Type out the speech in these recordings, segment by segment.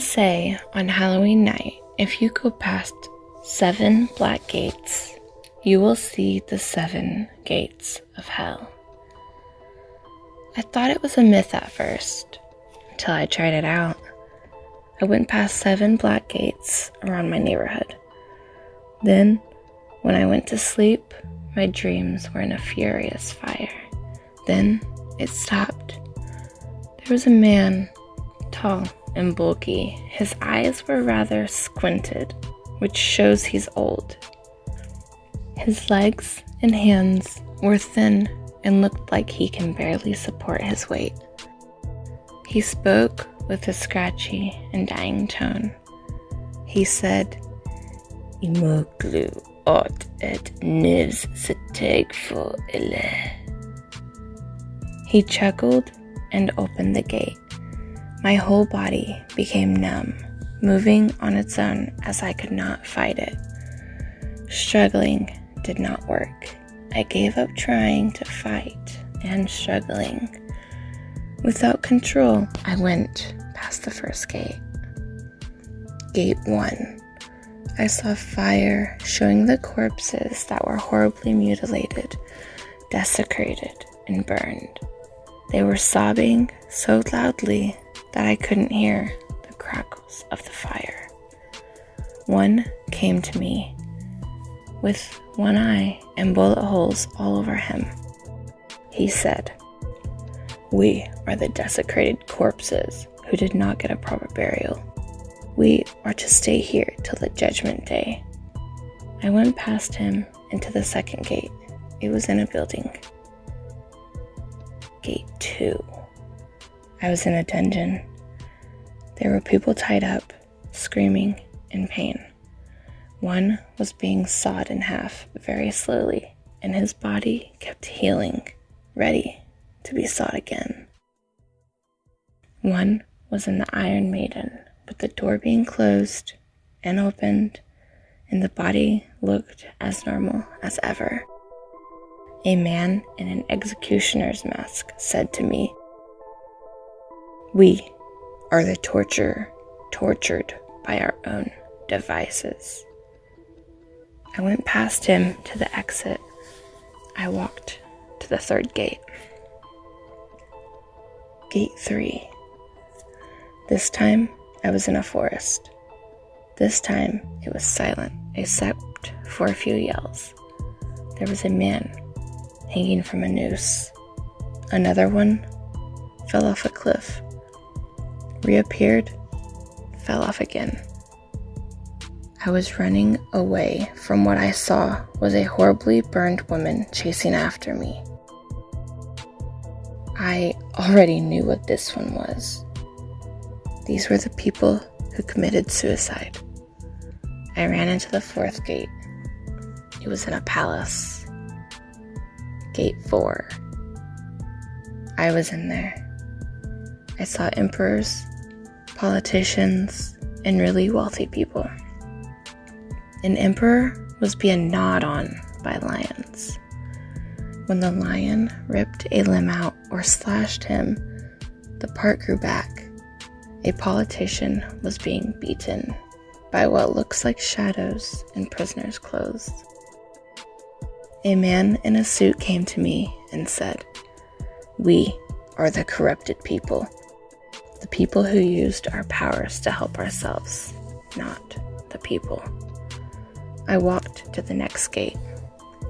say on Halloween night, if you go past 7 black gates, you will see the 7 gates of hell. I thought it was a myth at first, until I tried it out. I went past 7 black gates around my neighborhood. Then, when I went to sleep, my dreams were in a furious fire. Then, it stopped. There was a man, tall and bulky. His eyes were rather squinted, which shows he's old. His legs and hands were thin and looked like he can barely support his weight. He spoke with a scratchy and dying tone. He said, "Imoglu ot et nivs seteg for ile." He chuckled and opened the gate. My whole body became numb, moving on its own as I could not fight it. Struggling did not work. I gave up trying to fight and struggling. Without control, I went past the first gate. Gate 1. I saw fire showing the corpses that were horribly mutilated, desecrated, and burned. They were sobbing so loudly that I couldn't hear the crackles of the fire. One came to me with one eye and bullet holes all over him. He said, "We are the desecrated corpses who did not get a proper burial. We are to stay here till the judgment day." I went past him into the second gate. It was in a building. Gate 2. I was in a dungeon. There were people tied up, screaming in pain. One was being sawed in half very slowly, and his body kept healing, ready to be sawed again. One was in the Iron Maiden, with the door being closed and opened, and the body looked as normal as ever. A man in an executioner's mask said to me, "We are the tortured by our own devices." I went past him to the exit. I walked to the third gate. Gate 3. This time, I was in a forest. This time, it was silent, except for a few yells. There was a man hanging from a noose. Another one fell off a cliff, reappeared, fell off again. I was running away from what I saw was a horribly burned woman chasing after me. I already knew what this one was. These were the people who committed suicide. I ran into the fourth gate. It was in a palace. Gate 4. I was in there. I saw emperors, politicians, and really wealthy people. An emperor was being gnawed on by lions. When the lion ripped a limb out or slashed him, the part grew back. A politician was being beaten by what looks like shadows in prisoners' clothes. A man in a suit came to me and said, "We are the corrupted people, the people who used our powers to help ourselves, not the people." I walked to the next gate,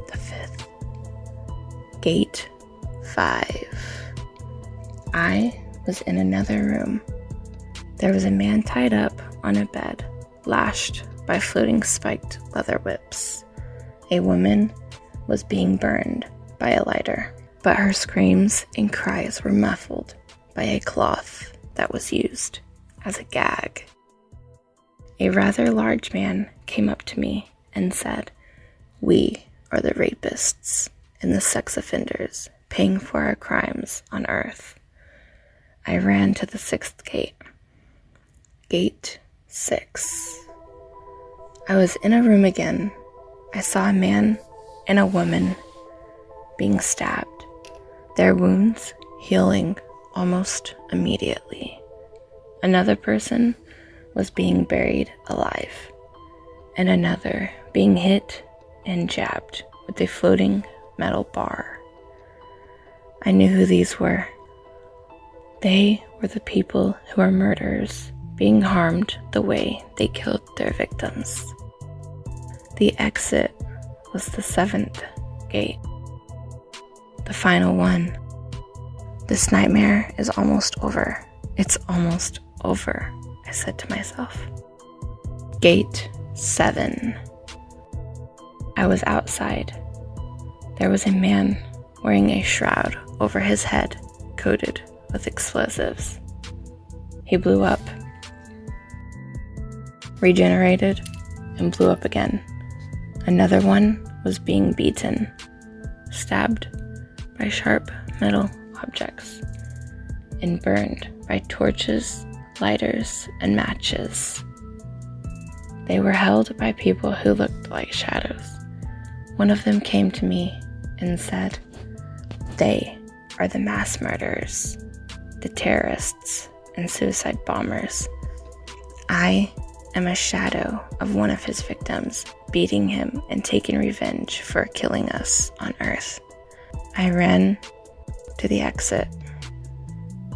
the 5th. Gate 5. I was in another room. There was a man tied up on a bed, lashed by floating spiked leather whips. A woman was being burned by a lighter, but her screams and cries were muffled by a cloth that was used as a gag. A rather large man came up to me and said, "We are the rapists and the sex offenders paying for our crimes on earth." I ran to the 6th gate. Gate 6. I was in a room again. I saw a man and a woman being stabbed, their wounds healing almost immediately. Another person was being buried alive, and another being hit and jabbed with a floating metal bar. I knew who these were. They were the people who were murderers being harmed the way they killed their victims. The exit was the 7th gate, the final one. This nightmare is almost over. It's almost over, I said to myself. Gate 7. I was outside. There was a man wearing a shroud over his head coated with explosives. He blew up, regenerated, and blew up again. Another one was being beaten, stabbed by sharp metal objects, and burned by torches, lighters, and matches. They were held by people who looked like shadows. One of them came to me and said, "They are the mass murderers, the terrorists and suicide bombers. I am a shadow of one of his victims, beating him and taking revenge for killing us on Earth." I ran to the exit.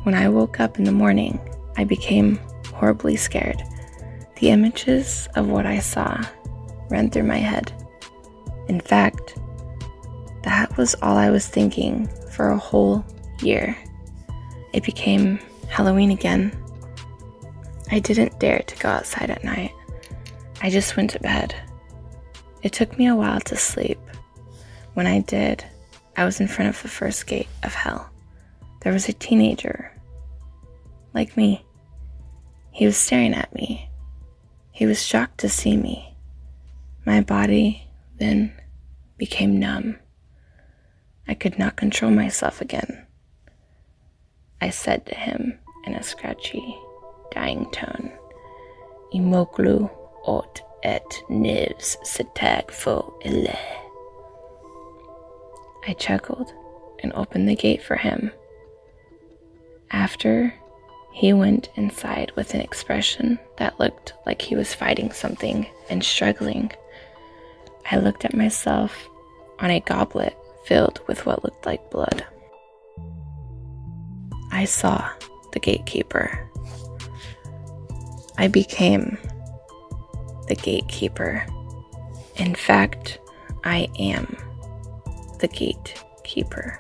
When I woke up in the morning, I became horribly scared. The images of what I saw ran through my head. In fact, that was all I was thinking for a whole year. It became Halloween again. I didn't dare to go outside at night. I just went to bed. It took me a while to sleep. When I did, I was in front of the first gate of hell. There was a teenager, like me. He was staring at me. He was shocked to see me. My body then became numb. I could not control myself again. I said to him in a scratchy, dying tone, "Imoklu ot et nivs setag fo ile." I chuckled and opened the gate for him. After, he went inside with an expression that looked like he was fighting something and struggling. I looked at myself on a goblet filled with what looked like blood. I saw the gatekeeper. I became the gatekeeper. In fact, I am the gatekeeper.